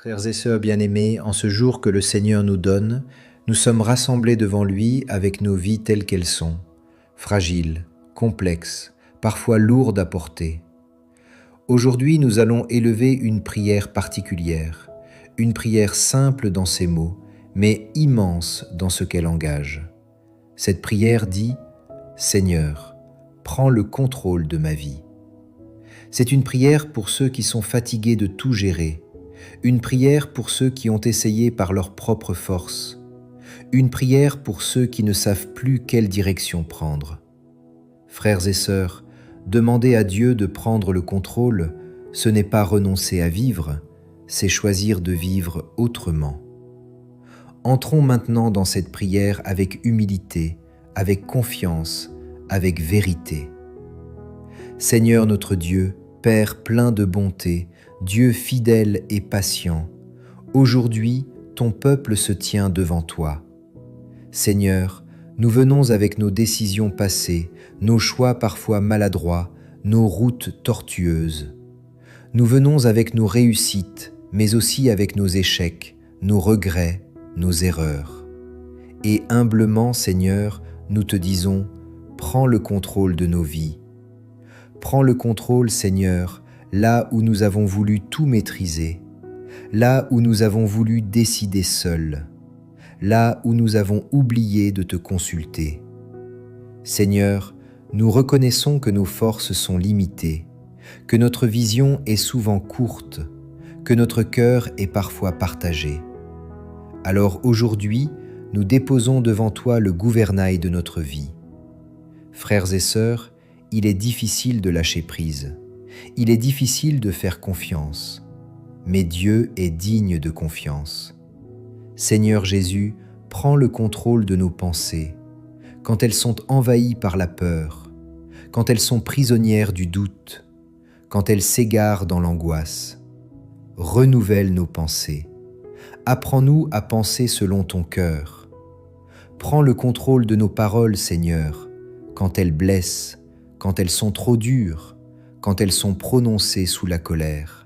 Frères et sœurs bien-aimés, en ce jour que le Seigneur nous donne, nous sommes rassemblés devant lui avec nos vies telles qu'elles sont, fragiles, complexes, parfois lourdes à porter. Aujourd'hui, nous allons élever une prière particulière, une prière simple dans ses mots, mais immense dans ce qu'elle engage. Cette prière dit « Seigneur, prends le contrôle de ma vie ». C'est une prière pour ceux qui sont fatigués de tout gérer, une prière pour ceux qui ont essayé par leur propre force, une prière pour ceux qui ne savent plus quelle direction prendre. Frères et sœurs, demander à Dieu de prendre le contrôle, ce n'est pas renoncer à vivre, c'est choisir de vivre autrement. Entrons maintenant dans cette prière avec humilité, avec confiance, avec vérité. Seigneur notre Dieu, Père plein de bonté, Dieu fidèle et patient, aujourd'hui ton peuple se tient devant toi. Seigneur, nous venons avec nos décisions passées, nos choix parfois maladroits, nos routes tortueuses. Nous venons avec nos réussites, mais aussi avec nos échecs, nos regrets, nos erreurs. Et humblement, Seigneur, nous te disons, prends le contrôle de nos vies. Prends le contrôle, Seigneur, là où nous avons voulu tout maîtriser, là où nous avons voulu décider seuls, là où nous avons oublié de te consulter. Seigneur, nous reconnaissons que nos forces sont limitées, que notre vision est souvent courte, que notre cœur est parfois partagé. Alors aujourd'hui, nous déposons devant toi le gouvernail de notre vie. Frères et sœurs, il est difficile de lâcher prise. Il est difficile de faire confiance. Mais Dieu est digne de confiance. Seigneur Jésus, prends le contrôle de nos pensées, quand elles sont envahies par la peur, quand elles sont prisonnières du doute, quand elles s'égarent dans l'angoisse. Renouvelle nos pensées. Apprends-nous à penser selon ton cœur. Prends le contrôle de nos paroles, Seigneur, quand elles blessent, quand elles sont trop dures, quand elles sont prononcées sous la colère.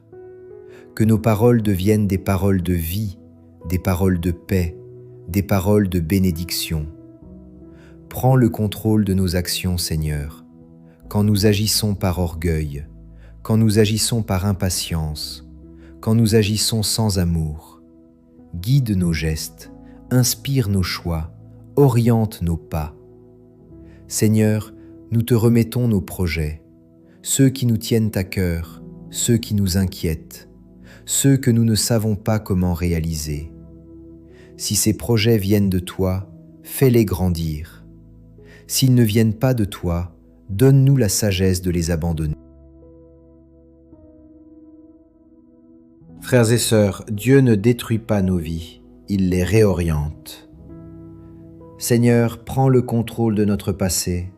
Que nos paroles deviennent des paroles de vie, des paroles de paix, des paroles de bénédiction. Prends le contrôle de nos actions, Seigneur, quand nous agissons par orgueil, quand nous agissons par impatience, quand nous agissons sans amour. Guide nos gestes, inspire nos choix, oriente nos pas. Seigneur, nous te remettons nos projets, ceux qui nous tiennent à cœur, ceux qui nous inquiètent, ceux que nous ne savons pas comment réaliser. Si ces projets viennent de toi, fais-les grandir. S'ils ne viennent pas de toi, donne-nous la sagesse de les abandonner. Frères et sœurs, Dieu ne détruit pas nos vies, il les réoriente. Seigneur, prends le contrôle de notre passé,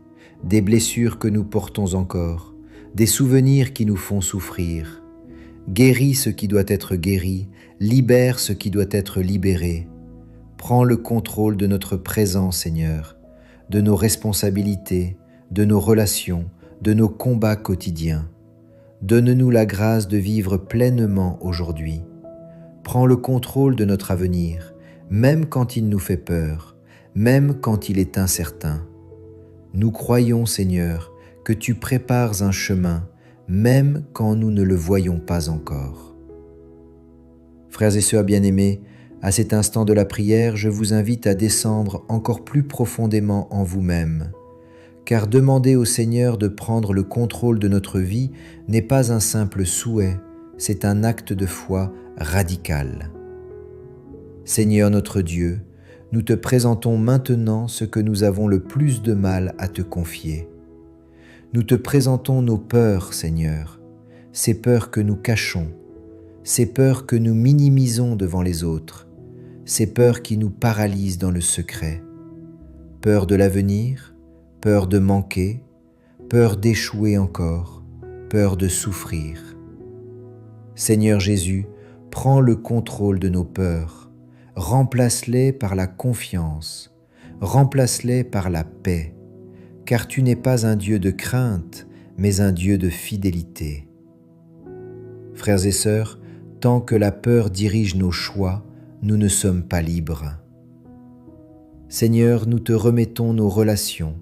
des blessures que nous portons encore, des souvenirs qui nous font souffrir. Guéris ce qui doit être guéri, libère ce qui doit être libéré. Prends le contrôle de notre présent, Seigneur, de nos responsabilités, de nos relations, de nos combats quotidiens. Donne-nous la grâce de vivre pleinement aujourd'hui. Prends le contrôle de notre avenir, même quand il nous fait peur, même quand il est incertain. Nous croyons, Seigneur, que tu prépares un chemin, même quand nous ne le voyons pas encore. Frères et sœurs bien-aimés, à cet instant de la prière, je vous invite à descendre encore plus profondément en vous-même, car demander au Seigneur de prendre le contrôle de notre vie n'est pas un simple souhait, c'est un acte de foi radical. Seigneur notre Dieu, nous te présentons maintenant ce que nous avons le plus de mal à te confier. Nous te présentons nos peurs, Seigneur, ces peurs que nous cachons, ces peurs que nous minimisons devant les autres, ces peurs qui nous paralysent dans le secret. Peur de l'avenir, peur de manquer, peur d'échouer encore, peur de souffrir. Seigneur Jésus, prends le contrôle de nos peurs. Remplace-les par la confiance, remplace-les par la paix, car tu n'es pas un Dieu de crainte, mais un Dieu de fidélité. Frères et sœurs, Tant que la peur dirige nos choix, nous ne sommes pas libres. Seigneur, nous te remettons nos relations,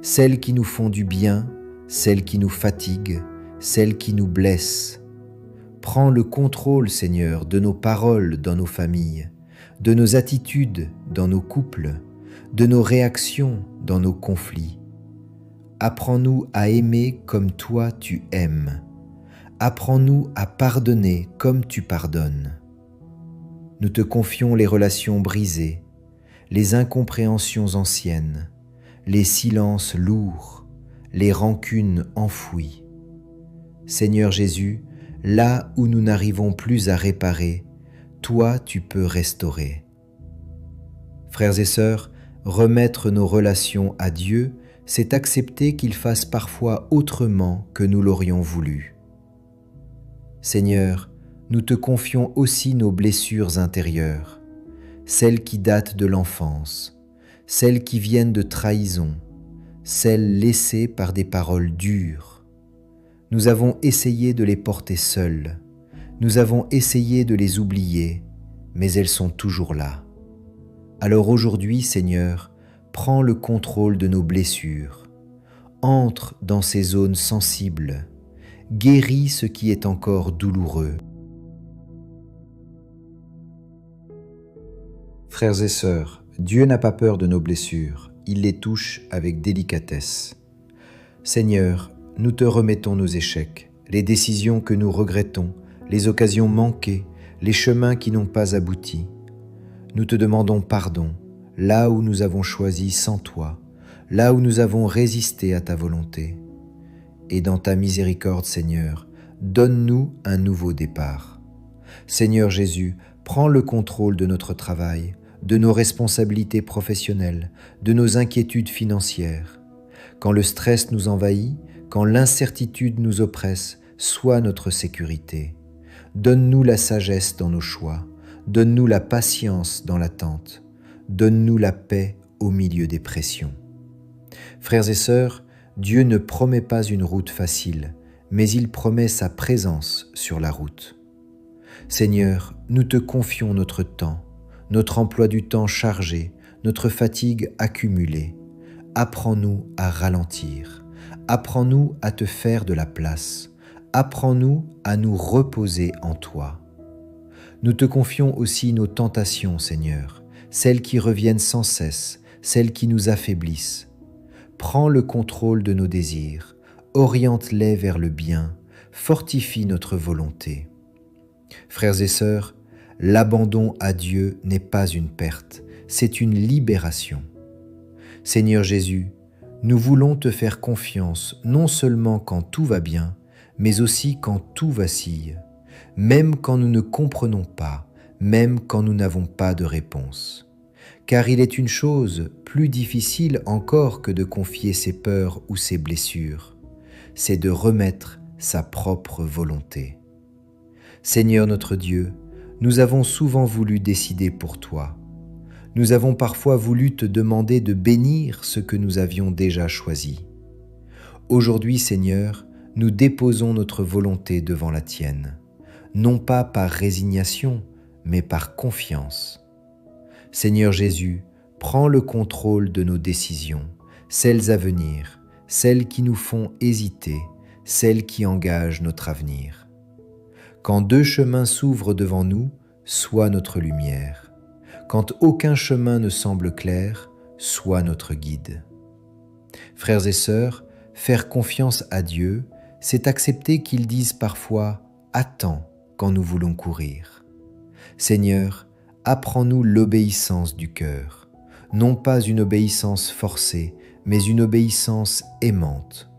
celles qui nous font du bien, celles qui nous fatiguent, celles qui nous blessent. Prends le contrôle, Seigneur, de nos paroles dans nos familles, de nos attitudes dans nos couples, de nos réactions dans nos conflits. Apprends-nous à aimer comme toi tu aimes. Apprends-nous à pardonner comme tu pardonnes. Nous te confions les relations brisées, les incompréhensions anciennes, les silences lourds, les rancunes enfouies. Seigneur Jésus, là où nous n'arrivons plus à réparer, toi tu peux restaurer. Frères et sœurs, remettre nos relations à Dieu, c'est accepter qu'il fasse parfois autrement que nous l'aurions voulu. Seigneur, nous te confions aussi nos blessures intérieures, celles qui datent de l'enfance, celles qui viennent de trahison, celles laissées par des paroles dures. Nous avons essayé de les porter seules, nous avons essayé de les oublier, mais elles sont toujours là. Alors aujourd'hui, Seigneur, prends le contrôle de nos blessures, entre dans ces zones sensibles, guéris ce qui est encore douloureux. Frères et sœurs, Dieu n'a pas peur de nos blessures, il les touche avec délicatesse. Seigneur, nous te remettons nos échecs, les décisions que nous regrettons, les occasions manquées, les chemins qui n'ont pas abouti. Nous te demandons pardon, là où nous avons choisi sans toi, là où nous avons résisté à ta volonté. Et dans ta miséricorde, Seigneur, donne-nous un nouveau départ. Seigneur Jésus, prends le contrôle de notre travail, de nos responsabilités professionnelles, de nos inquiétudes financières. Quand le stress nous envahit, quand l'incertitude nous oppresse, sois notre sécurité. Donne-nous la sagesse dans nos choix, donne-nous la patience dans l'attente, donne-nous la paix au milieu des pressions. Frères et sœurs, Dieu ne promet pas une route facile, mais il promet sa présence sur la route. Seigneur, nous te confions notre temps, notre emploi du temps chargé, notre fatigue accumulée. Apprends-nous à ralentir, apprends-nous à te faire de la place, apprends-nous à nous reposer en toi. Nous te confions aussi nos tentations, Seigneur, celles qui reviennent sans cesse, celles qui nous affaiblissent. Prends le contrôle de nos désirs, oriente-les vers le bien, fortifie notre volonté. Frères et sœurs, l'abandon à Dieu n'est pas une perte, c'est une libération. Seigneur Jésus, nous voulons te faire confiance non seulement quand tout va bien, mais aussi quand tout vacille, même quand nous ne comprenons pas, même quand nous n'avons pas de réponse. Car il est une chose plus difficile encore que de confier ses peurs ou ses blessures, c'est de remettre sa propre volonté. Seigneur notre Dieu, nous avons souvent voulu décider pour toi. Nous avons parfois voulu te demander de bénir ce que nous avions déjà choisi. Aujourd'hui, Seigneur, nous déposons notre volonté devant la tienne, non pas par résignation, mais par confiance. Seigneur Jésus, prends le contrôle de nos décisions, celles à venir, celles qui nous font hésiter, celles qui engagent notre avenir. Quand deux chemins s'ouvrent devant nous, sois notre lumière. Quand aucun chemin ne semble clair, sois notre guide. Frères et sœurs, faire confiance à Dieu, c'est accepter qu'il dise parfois « attends » quand nous voulons courir. Seigneur, apprends-nous l'obéissance du cœur, non pas une obéissance forcée, mais une obéissance aimante.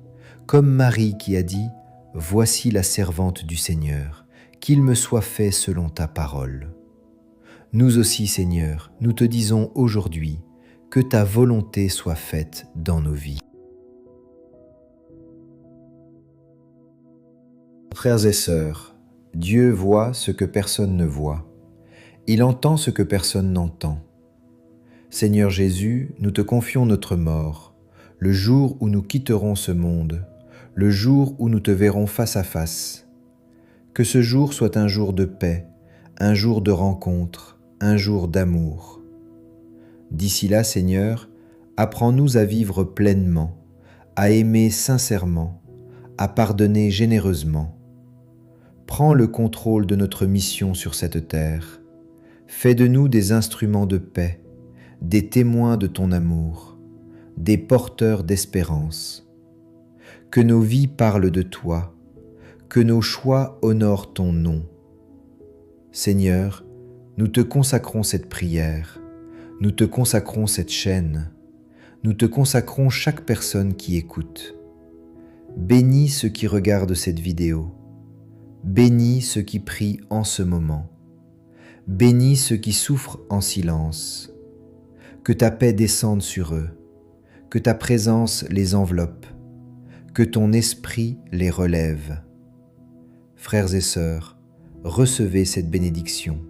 Comme Marie qui a dit « Voici la servante du Seigneur, qu'il me soit fait selon ta parole. » Nous aussi, Seigneur, nous te disons aujourd'hui que ta volonté soit faite dans nos vies. Frères et sœurs, Dieu voit ce que personne ne voit. Il entend ce que personne n'entend. Seigneur Jésus, nous te confions notre mort, le jour où nous quitterons ce monde, le jour où nous te verrons face à face. Que ce jour soit un jour de paix, un jour de rencontre, un jour d'amour. D'ici là, Seigneur, apprends-nous à vivre pleinement, à aimer sincèrement, à pardonner généreusement. Prends le contrôle de notre mission sur cette terre. Fais de nous des instruments de paix, des témoins de ton amour, des porteurs d'espérance. Que nos vies parlent de toi, que nos choix honorent ton nom. Seigneur, nous te consacrons cette prière, nous te consacrons cette chaîne, nous te consacrons chaque personne qui écoute. Bénis ceux qui regardent cette vidéo, bénis ceux qui prient en ce moment, bénis ceux qui souffrent en silence. Que ta paix descende sur eux, que ta présence les enveloppe, que ton esprit les relève. Frères et sœurs, recevez cette bénédiction.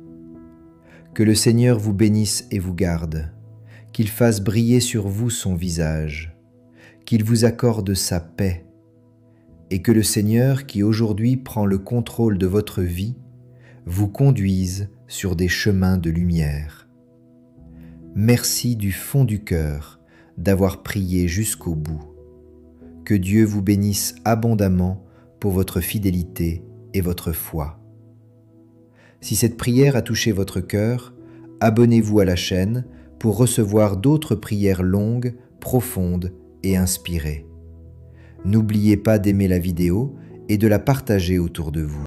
Que le Seigneur vous bénisse et vous garde, qu'il fasse briller sur vous son visage, qu'il vous accorde sa paix, et que le Seigneur qui aujourd'hui prend le contrôle de votre vie vous conduise sur des chemins de lumière. Merci du fond du cœur d'avoir prié jusqu'au bout. Que Dieu vous bénisse abondamment pour votre fidélité et votre foi. Si cette prière a touché votre cœur, abonnez-vous à la chaîne pour recevoir d'autres prières longues, profondes et inspirées. N'oubliez pas d'aimer la vidéo et de la partager autour de vous.